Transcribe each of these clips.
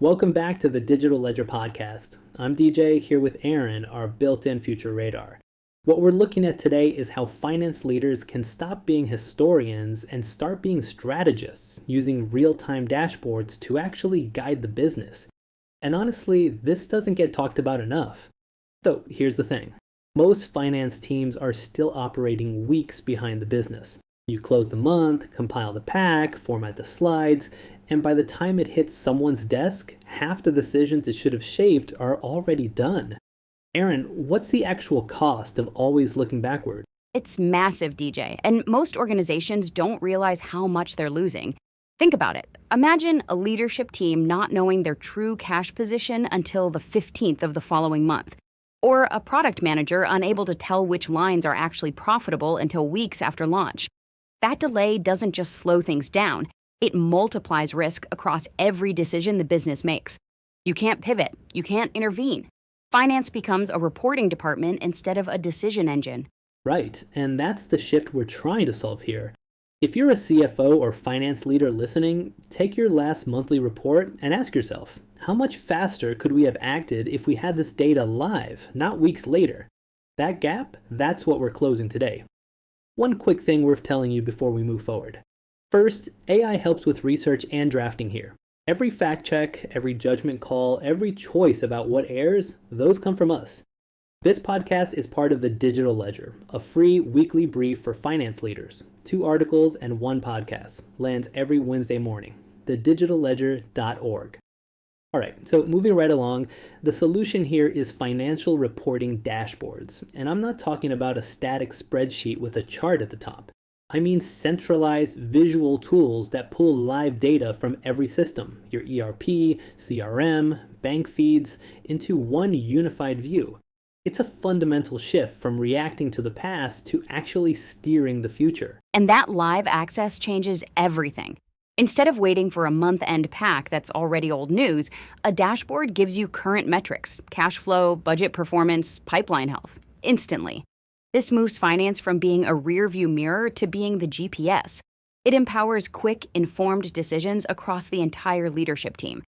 Welcome back to the Digital Ledger Podcast. I'm DJ here with Aaron, our built-in future radar. What we're looking at today is how finance leaders can stop being historians and start being strategists using real-time dashboards to actually guide the business. And honestly, this doesn't get talked about enough. So here's the thing. Most finance teams are still operating weeks behind the business. You close the month, compile the pack, format the slides, and by the time it hits someone's desk, half the decisions it should have shaped are already done. Aaron, what's the actual cost of always looking backward? It's massive, DJ, and most organizations don't realize how much they're losing. Think about it. Imagine a leadership team not knowing their true cash position until the 15th of the following month, or a product manager unable to tell which lines are actually profitable until weeks after launch. That delay doesn't just slow things down, it multiplies risk across every decision the business makes. You can't pivot, you can't intervene. Finance becomes a reporting department instead of a decision engine. Right, and that's the shift we're trying to solve here. If you're a CFO or finance leader listening, take your last monthly report and ask yourself, how much faster could we have acted if we had this data live, not weeks later? That gap, that's what we're closing today. One quick thing worth telling you before we move forward. First, AI helps with research and drafting here. Every fact check, every judgment call, every choice about what airs, those come from us. This podcast is part of the Digital Ledger, a free weekly brief for finance leaders. 2 articles and 1 podcast lands every Wednesday morning. thedigitalledger.org. All right, so moving right along, the solution here is financial reporting dashboards. And I'm not talking about a static spreadsheet with a chart at the top. I mean centralized visual tools that pull live data from every system, your ERP, CRM, bank feeds, into one unified view. It's a fundamental shift from reacting to the past to actually steering the future. And that live access changes everything. Instead of waiting for a month-end pack that's already old news, a dashboard gives you current metrics, cash flow, budget performance, pipeline health, instantly. This moves finance from being a rear-view mirror to being the GPS. It empowers quick, informed decisions across the entire leadership team.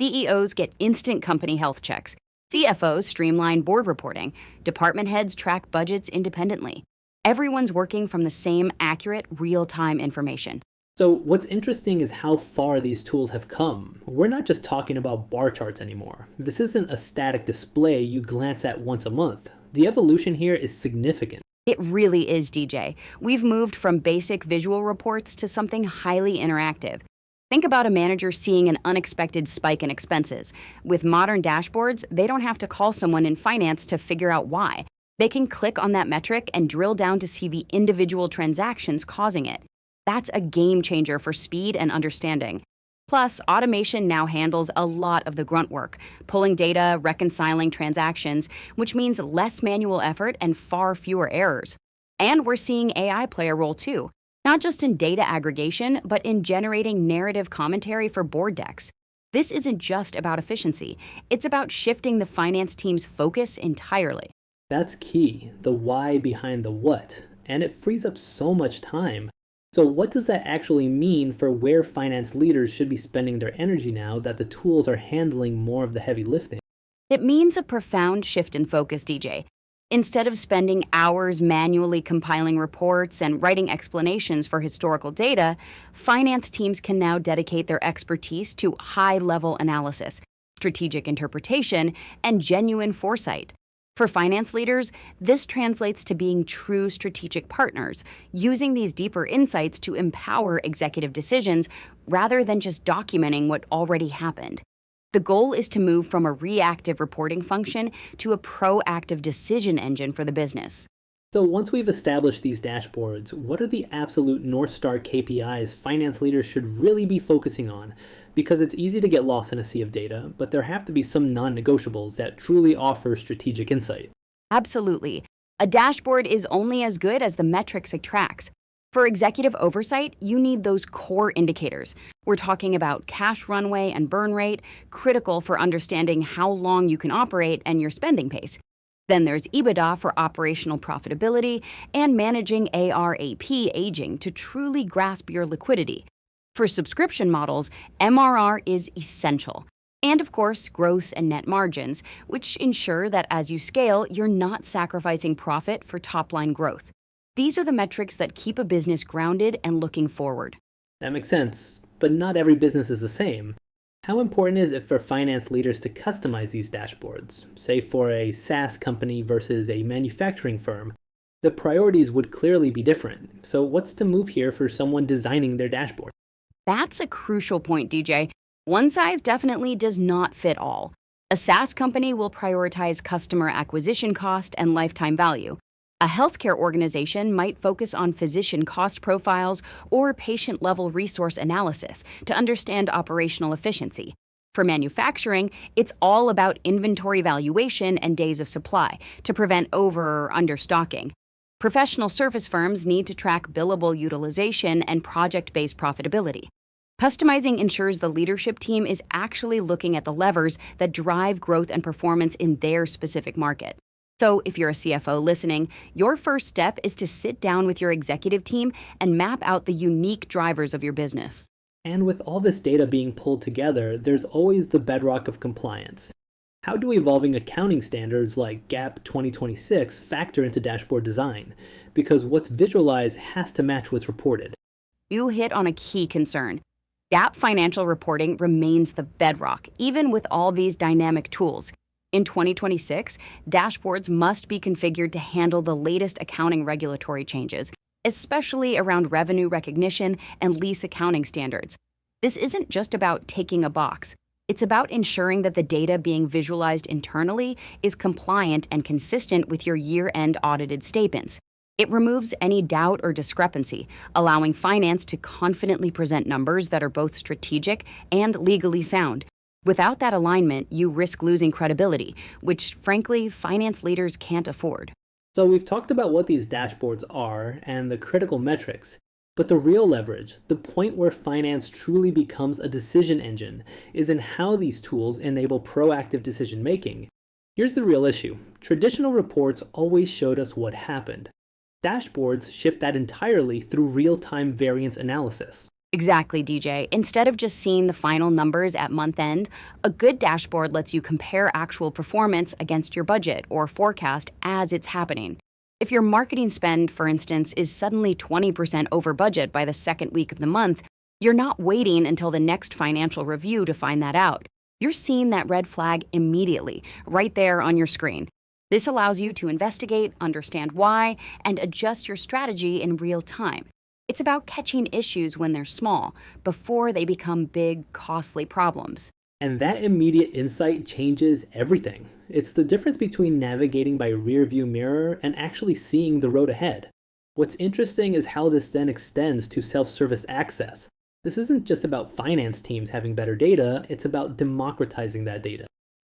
CEOs get instant company health checks. CFOs streamline board reporting. Department heads track budgets independently. Everyone's working from the same accurate, real-time information. So what's interesting is how far these tools have come. We're not just talking about bar charts anymore. This isn't a static display you glance at once a month. The evolution here is significant. It really is, DJ. We've moved from basic visual reports to something highly interactive. Think about a manager seeing an unexpected spike in expenses. With modern dashboards, they don't have to call someone in finance to figure out why. They can click on that metric and drill down to see the individual transactions causing it. That's a game changer for speed and understanding. Plus, automation now handles a lot of the grunt work, pulling data, reconciling transactions, which means less manual effort and far fewer errors. And we're seeing AI play a role too, not just in data aggregation, but in generating narrative commentary for board decks. This isn't just about efficiency, it's about shifting the finance team's focus entirely. That's key, the why behind the what, and it frees up so much time. So what does that actually mean for where finance leaders should be spending their energy now that the tools are handling more of the heavy lifting? It means a profound shift in focus, DJ. Instead of spending hours manually compiling reports and writing explanations for historical data, finance teams can now dedicate their expertise to high-level analysis, strategic interpretation, and genuine foresight. For finance leaders, this translates to being true strategic partners, using these deeper insights to empower executive decisions rather than just documenting what already happened. The goal is to move from a reactive reporting function to a proactive decision engine for the business. So once we've established these dashboards, what are the absolute North Star KPIs finance leaders should really be focusing on? Because it's easy to get lost in a sea of data, but there have to be some non-negotiables that truly offer strategic insight. Absolutely. A dashboard is only as good as the metrics it tracks. For executive oversight, you need those core indicators. We're talking about cash runway and burn rate, critical for understanding how long you can operate and your spending pace. Then there's EBITDA for operational profitability and managing AR/AP aging to truly grasp your liquidity. For subscription models, MRR is essential. And of course, gross and net margins, which ensure that as you scale, you're not sacrificing profit for top line growth. These are the metrics that keep a business grounded and looking forward. That makes sense, but not every business is the same. How important is it for finance leaders to customize these dashboards? Say for a SaaS company versus a manufacturing firm, the priorities would clearly be different. So what's the move here for someone designing their dashboard? That's a crucial point, DJ. One size definitely does not fit all. A SaaS company will prioritize customer acquisition cost and lifetime value. A healthcare organization might focus on physician cost profiles or patient level resource analysis to understand operational efficiency. For manufacturing, it's all about inventory valuation and days of supply to prevent over or understocking. Professional service firms need to track billable utilization and project-based profitability. Customizing ensures the leadership team is actually looking at the levers that drive growth and performance in their specific market. So, if you're a CFO listening, your first step is to sit down with your executive team and map out the unique drivers of your business. And with all this data being pulled together, there's always the bedrock of compliance. How do evolving accounting standards like GAAP 2026 factor into dashboard design? Because what's visualized has to match what's reported. You hit on a key concern. GAAP financial reporting remains the bedrock, even with all these dynamic tools. In 2026, dashboards must be configured to handle the latest accounting regulatory changes, especially around revenue recognition and lease accounting standards. This isn't just about ticking a box. It's about ensuring that the data being visualized internally is compliant and consistent with your year-end audited statements. It removes any doubt or discrepancy, allowing finance to confidently present numbers that are both strategic and legally sound. Without that alignment, you risk losing credibility, which, frankly, finance leaders can't afford. So we've talked about what these dashboards are and the critical metrics, but the real leverage, the point where finance truly becomes a decision engine, is in how these tools enable proactive decision making. Here's the real issue. Traditional reports always showed us what happened. Dashboards shift that entirely through real-time variance analysis. Exactly, DJ. Instead of just seeing the final numbers at month end, a good dashboard lets you compare actual performance against your budget or forecast as it's happening. If your marketing spend, for instance, is suddenly 20% over budget by the second week of the month, you're not waiting until the next financial review to find that out. You're seeing that red flag immediately, right there on your screen. This allows you to investigate, understand why, and adjust your strategy in real time. It's about catching issues when they're small, before they become big, costly problems. And that immediate insight changes everything. It's the difference between navigating by rearview mirror and actually seeing the road ahead. What's interesting is how this then extends to self-service access. This isn't just about finance teams having better data, it's about democratizing that data.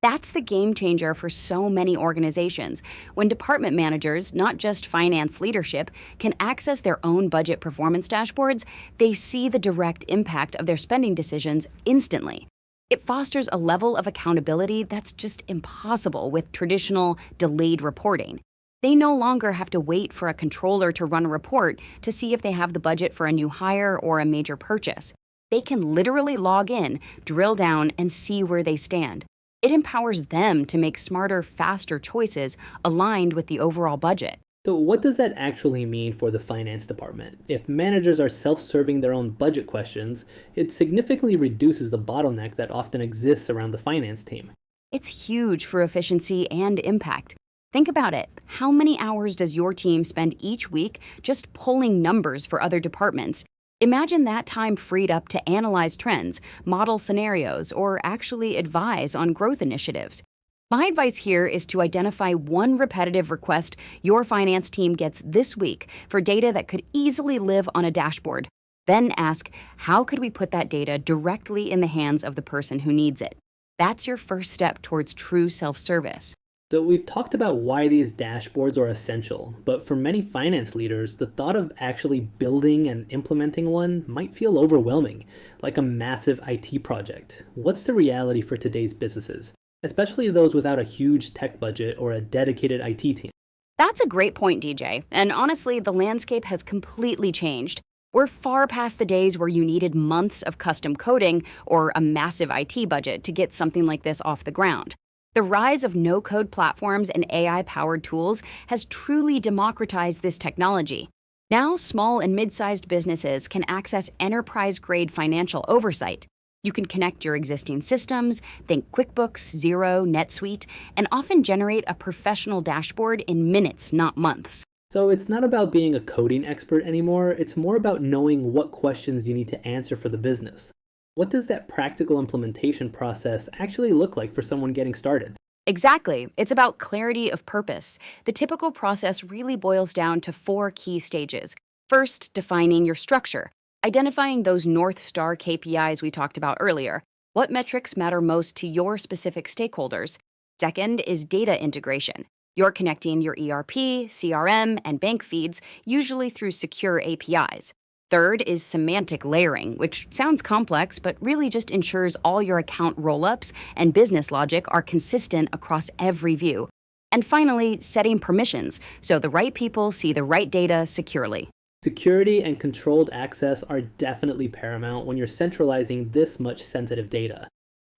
That's the game changer for so many organizations. When department managers, not just finance leadership, can access their own budget performance dashboards, they see the direct impact of their spending decisions instantly. It fosters a level of accountability that's just impossible with traditional delayed reporting. They no longer have to wait for a controller to run a report to see if they have the budget for a new hire or a major purchase. They can literally log in, drill down, and see where they stand. It empowers them to make smarter, faster choices aligned with the overall budget. So what does that actually mean for the finance department? If managers are self-serving their own budget questions, it significantly reduces the bottleneck that often exists around the finance team. It's huge for efficiency and impact. Think about it. How many hours does your team spend each week just pulling numbers for other departments? Imagine that time freed up to analyze trends, model scenarios, or actually advise on growth initiatives. My advice here is to identify one repetitive request your finance team gets this week for data that could easily live on a dashboard. Then ask, how could we put that data directly in the hands of the person who needs it? That's your first step towards true self-service. So we've talked about why these dashboards are essential, but for many finance leaders, the thought of actually building and implementing one might feel overwhelming, like a massive IT project. What's the reality for today's businesses, especially those without a huge tech budget or a dedicated IT team? That's a great point, DJ. And honestly, the landscape has completely changed. We're far past the days where you needed months of custom coding or a massive IT budget to get something like this off the ground. The rise of no-code platforms and AI-powered tools has truly democratized this technology. Now, small and mid-sized businesses can access enterprise-grade financial oversight. You can connect your existing systems, think QuickBooks, Xero, NetSuite, and often generate a professional dashboard in minutes, not months. So it's not about being a coding expert anymore, it's more about knowing what questions you need to answer for the business. What does that practical implementation process actually look like for someone getting started? Exactly. It's about clarity of purpose. The typical process really boils down to 4 key stages. First, defining your structure, identifying those North Star KPIs we talked about earlier. What metrics matter most to your specific stakeholders? Second is data integration. You're connecting your ERP, CRM, and bank feeds, usually through secure APIs. Third is semantic layering, which sounds complex, but really just ensures all your account rollups and business logic are consistent across every view. And finally, setting permissions, so the right people see the right data securely. Security and controlled access are definitely paramount when you're centralizing this much sensitive data.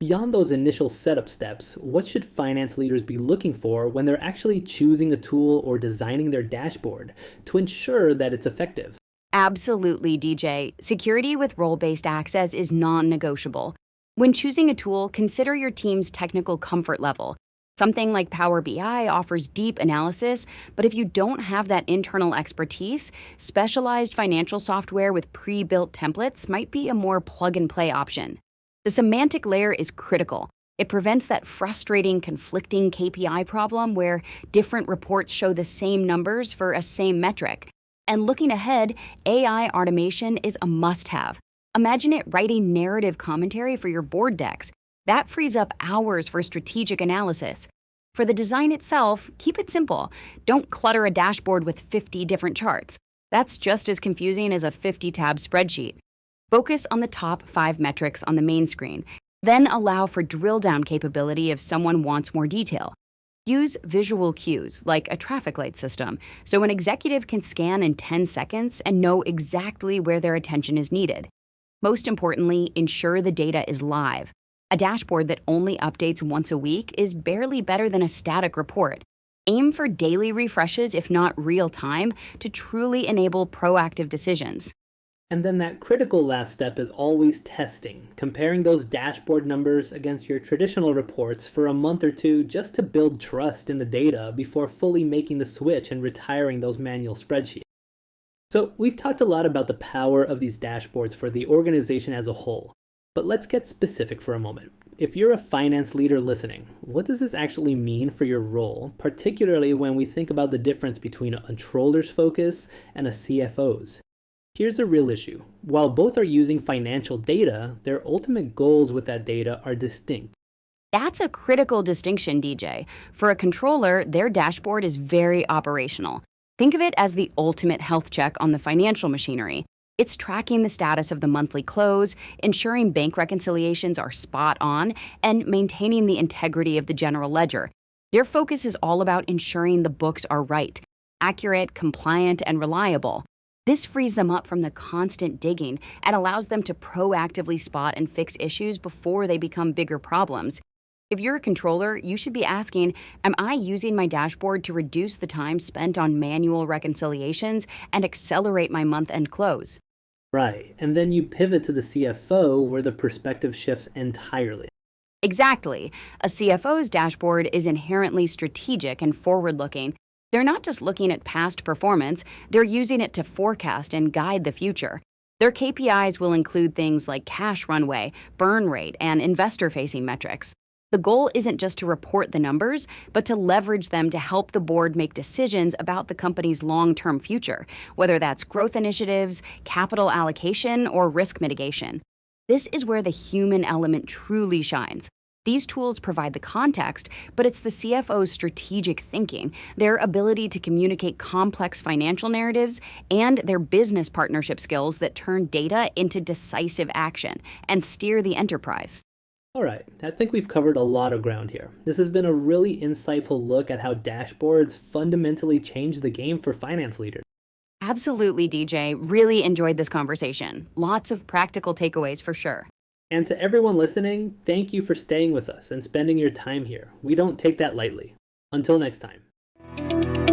Beyond those initial setup steps, what should finance leaders be looking for when they're actually choosing a tool or designing their dashboard to ensure that it's effective? Absolutely, DJ. Security with role-based access is non-negotiable. When choosing a tool, consider your team's technical comfort level. Something like Power BI offers deep analysis, but if you don't have that internal expertise, specialized financial software with pre-built templates might be a more plug-and-play option. The semantic layer is critical. It prevents that frustrating, conflicting KPI problem where different reports show the same numbers for a same metric. And looking ahead, AI automation is a must-have. Imagine it writing narrative commentary for your board decks. That frees up hours for strategic analysis. For the design itself, keep it simple. Don't clutter a dashboard with 50 different charts. That's just as confusing as a 50-tab spreadsheet. Focus on the top 5 metrics on the main screen, then allow for drill-down capability if someone wants more detail. Use visual cues, like a traffic light system, so an executive can scan in 10 seconds and know exactly where their attention is needed. Most importantly, ensure the data is live. A dashboard that only updates once a week is barely better than a static report. Aim for daily refreshes, if not real time, to truly enable proactive decisions. And then that critical last step is always testing, comparing those dashboard numbers against your traditional reports for a month or two just to build trust in the data before fully making the switch and retiring those manual spreadsheets. So we've talked a lot about the power of these dashboards for the organization as a whole, but let's get specific for a moment. If you're a finance leader listening, what does this actually mean for your role, particularly when we think about the difference between a controller's focus and a CFO's? Here's a real issue. While both are using financial data, their ultimate goals with that data are distinct. That's a critical distinction, DJ. For a controller, their dashboard is very operational. Think of it as the ultimate health check on the financial machinery. It's tracking the status of the monthly close, ensuring bank reconciliations are spot on, and maintaining the integrity of the general ledger. Their focus is all about ensuring the books are right, accurate, compliant, and reliable. This frees them up from the constant digging and allows them to proactively spot and fix issues before they become bigger problems. If you're a controller, you should be asking, am I using my dashboard to reduce the time spent on manual reconciliations and accelerate my month-end close? Right, and then you pivot to the CFO where the perspective shifts entirely. Exactly. A CFO's dashboard is inherently strategic and forward-looking. They're not just looking at past performance, they're using it to forecast and guide the future. Their KPIs will include things like cash runway, burn rate, and investor-facing metrics. The goal isn't just to report the numbers, but to leverage them to help the board make decisions about the company's long-term future, whether that's growth initiatives, capital allocation, or risk mitigation. This is where the human element truly shines. These tools provide the context, but it's the CFO's strategic thinking, their ability to communicate complex financial narratives, and their business partnership skills that turn data into decisive action and steer the enterprise. All right, I think we've covered a lot of ground here. This has been a really insightful look at how dashboards fundamentally change the game for finance leaders. Absolutely, DJ. Really enjoyed this conversation. Lots of practical takeaways for sure. And to everyone listening, thank you for staying with us and spending your time here. We don't take that lightly. Until next time.